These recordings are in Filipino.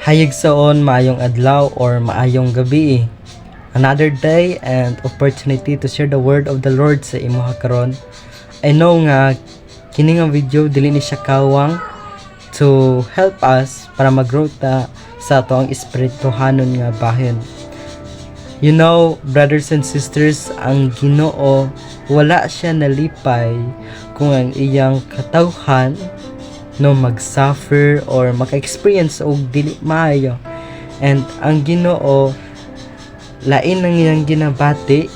Hayig saon maayong adlaw or maayong gabi. Another day and opportunity to share the word of the Lord sa imuha karon. I know nga kini nga video dili ni siya kawang to help us para mag-grow ta sa ato ang espirituhanon nga bahin. You know, brothers and sisters, ang Ginoo wala siya nalipay kung ang iyang katawhan no mag-suffer or maka-experience og dili maayo. And ang Ginoo lain ang iyang ginabati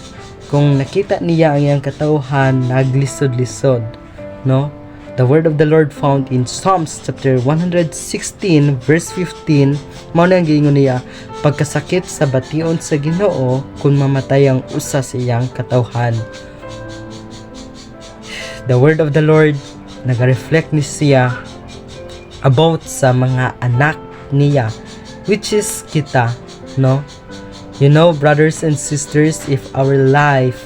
kung nakita niya ang iyang katawhan naglisod-lisod, no? The word of the Lord found in Psalms chapter 116 verse 15, mao na ang giingon niya, pagkasakit sa bation sa Ginoo kung mamatay ang usa sa iyang katawhan. The word of the Lord naga-reflect ni siya about sa mga anak niya, which is kita, no? You know, brothers and sisters, if our life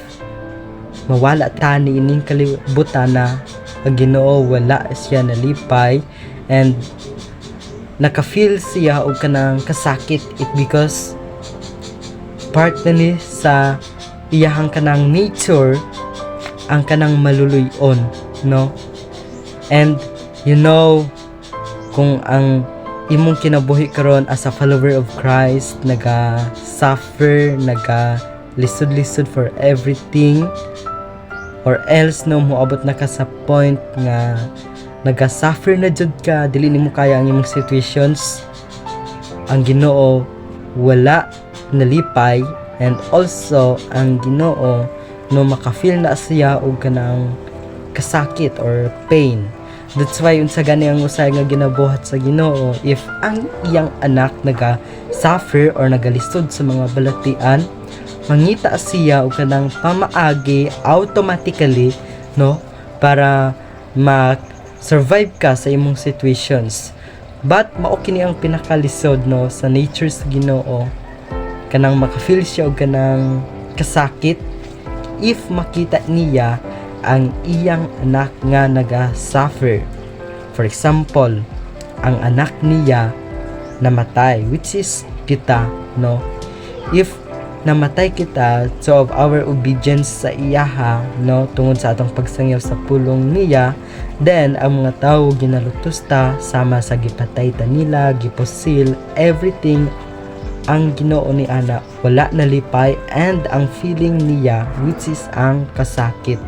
mawala ta ni ining kalibutan na ang Ginoo wala siya nalipay and naka-feel siya og kanang kasakit, it because part na ni sa iyahang kanang nature ang kanang maluluyon, no? And you know, kung ang imong kinabuhi karon as a follower of Christ, naga-suffer, naga-lisod-lisod for everything, or else no moabot na ka sa point nga naga-suffer na jud ka, dili nimo kaya ang imong situations, ang Ginoo wala nalipay, and also ang Ginoo no maka-feel na siya og kanang kasakit or pain. That's why unsa gani ang usay nga ginabuhat sa Ginoo, if ang iyang anak naga-suffer or nagalisod sa mga balatian, mangita siya og kanang pamaagi automatically, no, para ma-survive ka sa imong situations. But mao kini ang pinakalisod, no, sa nature sa Ginoo, kanang maka-feel siya og kanang kasakit if makita niya ang iyang anak nga naga-suffer. For example, ang anak niya namatay, which is kita, no? If namatay kita so of our obedience sa iyaha, no, tungod sa atong pagsangyaw sa pulong niya, then ang mga tawo ginalutos ta sama sa gipatay ta nila, giposil, everything. Ang Ginoo ni ana wala nalipay, and ang feeling niya which is ang kasakit.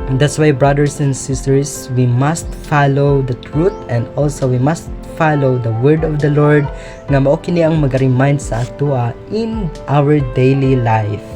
And that's why, brothers and sisters, we must follow the truth, and also we must follow the word of the Lord nga mao kini ang mag-remind sa atua in our daily life.